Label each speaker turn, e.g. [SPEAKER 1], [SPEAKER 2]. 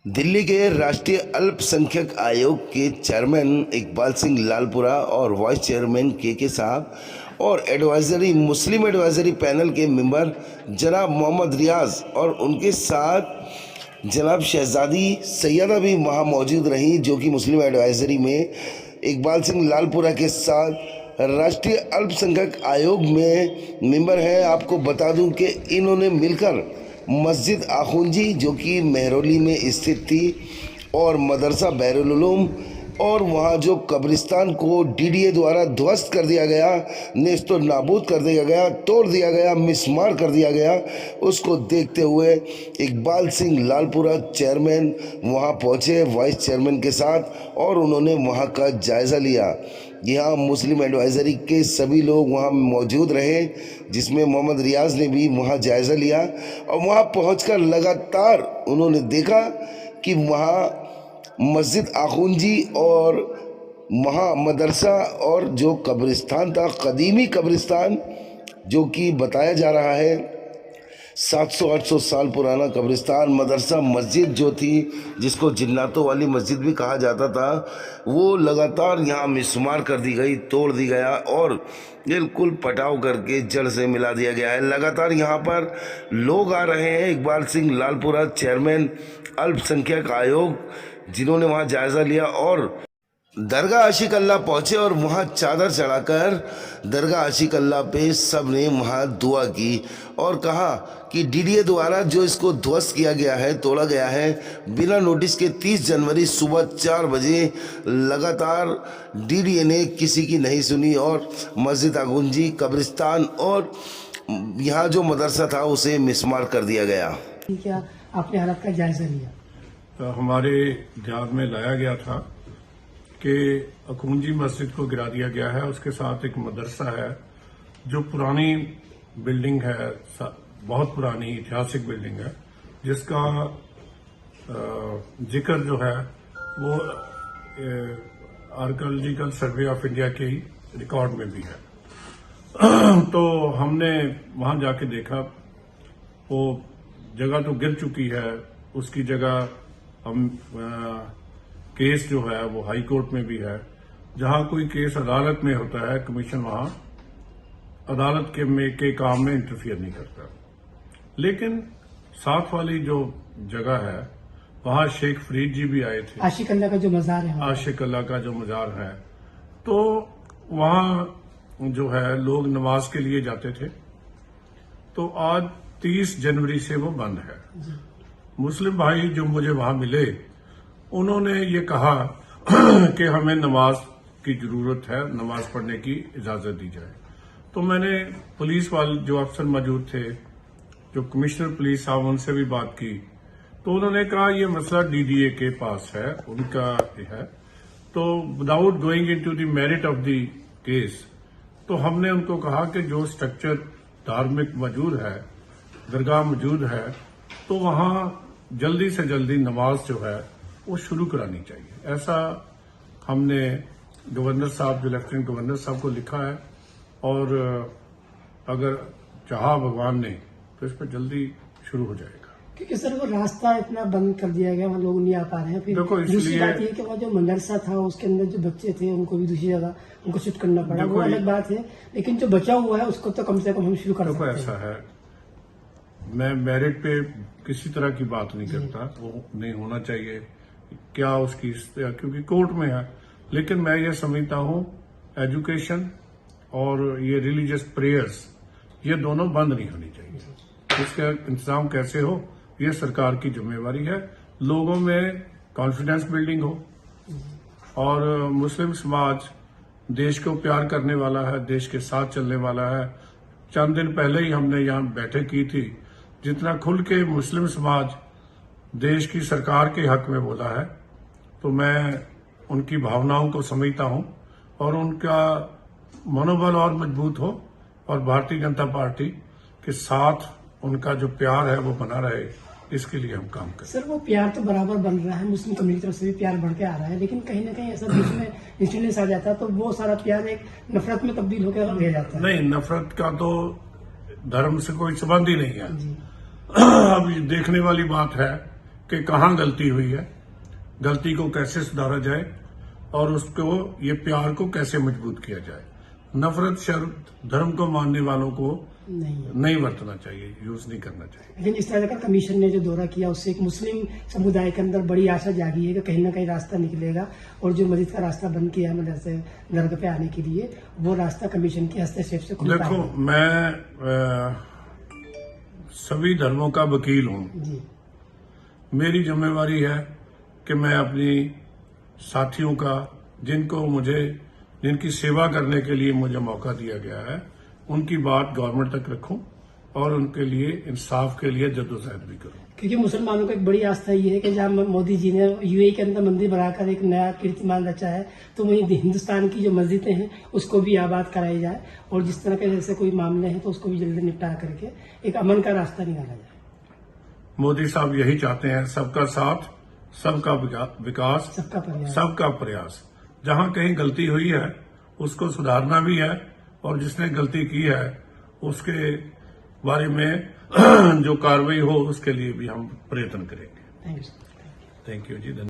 [SPEAKER 1] दिल्ली के राष्ट्रीय अल्पसंख्यक आयोग के चेयरमैन इकबाल सिंह लालपुरा और वाइस चेयरमैन के साहब और मुस्लिम एडवाइजरी पैनल के मेंबर जनाब मोहम्मद रियाज और उनके साथ जनाब शहजादी सैयदा भी वहाँ मौजूद रहीं, जो कि मुस्लिम एडवाइजरी में इकबाल सिंह लालपुरा के साथ राष्ट्रीय अल्पसंख्यक आयोग में मेंबर हैं। आपको बता दूं कि इन्होंने मिलकर मस्जिद आखुंजी, जो कि मेहरौली में स्थित थी, और मदरसा बहरुल उलूम और वहाँ जो कब्रिस्तान को डीडीए द्वारा ध्वस्त कर दिया गया, नेस्तो नाबूद कर दिया गया, तोड़ दिया गया, मिसमार कर दिया गया, उसको देखते हुए इकबाल सिंह लालपुरा चेयरमैन वहाँ पहुँचे वाइस चेयरमैन के साथ और उन्होंने वहाँ का जायज़ा लिया। यहाँ मुस्लिम एडवाइजरी के सभी लोग वहाँ मौजूद रहे, जिसमें मोहम्मद रियाज ने भी वहाँ जायज़ा लिया और वहाँ पहुँचकर लगातार उन्होंने देखा कि वहाँ मस्जिद आखुंजी और वहाँ मदरसा और जो कब्रिस्तान था, कदीमी कब्रिस्तान, जो कि बताया जा रहा है 700-800 साल पुराना कब्रिस्तान, मदरसा मस्जिद जो थी, जिसको जिन्नातों वाली मस्जिद भी कहा जाता था, वो लगातार यहाँ मिसमार कर दी गई, तोड़ दी गया और बिल्कुल पटाव करके जड़ से मिला दिया गया है। लगातार यहाँ पर लोग आ रहे हैं। इकबाल सिंह लालपुरा चेयरमैन अल्पसंख्यक आयोग, जिन्होंने वहाँ जायज़ा लिया और दरगाह आशिक अल्लाह पहुँचे और वहाँ चादर चढ़ाकर दरगाह आशिक अल्लाह पे सब ने वहाँ दुआ की और कहा कि डीडीए द्वारा जो इसको ध्वस्त किया गया है, तोड़ा गया है, बिना नोटिस के 30 जनवरी सुबह 4 बजे लगातार डीडीए ने किसी की नहीं सुनी और मस्जिद आखुंजी, कब्रिस्तान और यहाँ जो मदरसा था उसे मिसमार कर दिया गया।
[SPEAKER 2] क्या आपने हालत का जायजा लिया?
[SPEAKER 3] तो हमारे ध्यान में लाया गया था कि अखूंजी मस्जिद को गिरा दिया गया है, उसके साथ एक मदरसा है जो पुरानी बिल्डिंग है, बहुत पुरानी ऐतिहासिक बिल्डिंग है, जिसका जिक्र जो है वो आर्कियोलॉजिकल सर्वे ऑफ इंडिया के रिकॉर्ड में भी है। तो हमने वहां जाके देखा, वो जगह तो गिर चुकी है, उसकी जगह हम केस जो है वो हाई कोर्ट में भी है। जहां कोई केस अदालत में होता है, कमीशन वहां अदालत के काम में इंटरफियर नहीं करता। लेकिन साथ वाली जो जगह है वहां शेख फरीद जी भी आए थे,
[SPEAKER 2] आशिक अल्लाह का जो मजार है,
[SPEAKER 3] आशिक अल्लाह का जो मजार है, तो वहां जो है लोग नमाज के लिए जाते थे। तो आज 30 जनवरी से वो बंद है। मुस्लिम भाई जो मुझे वहां मिले, उन्होंने ये कहा कि हमें नमाज की जरूरत है, नमाज पढ़ने की इजाजत दी जाए। तो मैंने पुलिस वाले जो अफसर मौजूद थे, जो कमिश्नर पुलिस साहब, उनसे भी बात की, तो उन्होंने कहा ये मसला डीडीए के पास है, उनका है। तो without going into the merit of the case, तो हमने उनको कहा कि जो स्ट्रक्चर धार्मिक मौजूद है, दरगाह मौजूद है, तो वहां जल्दी से जल्दी नमाज जो है वो शुरू करानी चाहिए। ऐसा हमने गवर्नर साहब, जो लेफ्टिनेंट गवर्नर साहब को लिखा है, और अगर चाहा भगवान ने तो इस पर जल्दी शुरू हो जाएगा।
[SPEAKER 2] क्योंकि सर वो रास्ता इतना बंद कर दिया गया, वहाँ लोग नहीं आ पा रहे हैं। फिर दूसरी बात ये कि वहाँ जो मदरसा था उसके अंदर जो बच्चे थे उनको भी दूसरी जगह उनको शिफ्ट करना पड़ा, वो अलग बात है। लेकिन जो बचा हुआ है उसको तो कम से कम हम शुरू कर सकते हैं।
[SPEAKER 3] ऐसा है, मैं मेरिट पे किसी तरह की बात नहीं करता, वो नहीं होना चाहिए क्या उसकी, क्योंकि कोर्ट में है। लेकिन मैं ये समझता हूँ एजुकेशन और ये रिलीजियस प्रेयर्स, ये दोनों बंद नहीं होनी चाहिए। इसका इंतजाम कैसे हो, ये सरकार की जिम्मेवारी है। लोगों में कॉन्फिडेंस बिल्डिंग हो, और मुस्लिम समाज देश को प्यार करने वाला है, देश के साथ चलने वाला है। चंद दिन पहले ही हमने यहाँ बैठक की थी, जितना खुल के मुस्लिम समाज देश की सरकार के हक में बोला है, तो मैं उनकी भावनाओं को समझता हूं और उनका मनोबल और मजबूत हो, और भारतीय जनता पार्टी के साथ उनका जो प्यार है वो बना रहे, इसके लिए हम काम करें।
[SPEAKER 2] सर वो प्यार तो बराबर बन रहा है, मुस्लिम कम्युनिटी की तरफ से भी प्यार बढ़ के आ रहा है, लेकिन कहीं ना कहीं ऐसा बीच में इंसिडेंस आ जाता है तो वो सारा प्यार एक नफरत में तब्दील होकर रह जाता है।
[SPEAKER 3] नहीं, नफरत का तो धर्म से कोई संबंध ही नहीं है। अब देखने वाली बात है कि कहाँ गलती हुई है, गलती को कैसे सुधारा जाए और उसको ये प्यार को कैसे मजबूत किया जाए। नफरत शब्द धर्म को मानने वालों को नहीं बरतना चाहिए, यूज नहीं करना चाहिए।
[SPEAKER 2] लेकिन इस तरह का कमीशन ने जो दौरा किया उससे एक मुस्लिम समुदाय के अंदर बड़ी आशा जागी है कि कहीं ना कहीं रास्ता निकलेगा और जो मस्जिद का रास्ता बंद किया है मदरसे दरगाह पे आने के लिए, वो रास्ता कमीशन के हस्तक्षेप से खुल
[SPEAKER 3] देखो,
[SPEAKER 2] पाएगा।
[SPEAKER 3] मैं सभी धर्मों का वकील हूं।
[SPEAKER 2] जी
[SPEAKER 3] मेरी जिम्मेवारी है कि मैं अपनी साथियों का, जिनकी सेवा करने के लिए मुझे मौका दिया गया है, उनकी बात गवर्नमेंट तक रखूं और उनके लिए इंसाफ के लिए जद्दोजहद भी करूं।
[SPEAKER 2] क्योंकि मुसलमानों का एक बड़ी आस्था ये है कि जहाँ मोदी जी ने यूएई के अंदर मंदिर बनाकर एक नया कीर्तिमान रचा है, तो वहीं हिंदुस्तान की जो मस्जिदें हैं उसको भी आबाद कराई जाए और जिस तरह के जैसे कोई मामले हैं तो उसको भी जल्दी निपटा करके एक अमन का रास्ता निकाला जाए।
[SPEAKER 3] मोदी साहब यही चाहते हैं, सबका साथ, सबका विकास, सबका प्रयास। जहां कहीं गलती हुई है उसको सुधारना भी है और जिसने गलती की है उसके बारे में जो कार्रवाई हो उसके लिए भी हम प्रयत्न करेंगे।
[SPEAKER 2] Thank you
[SPEAKER 3] thank you ji.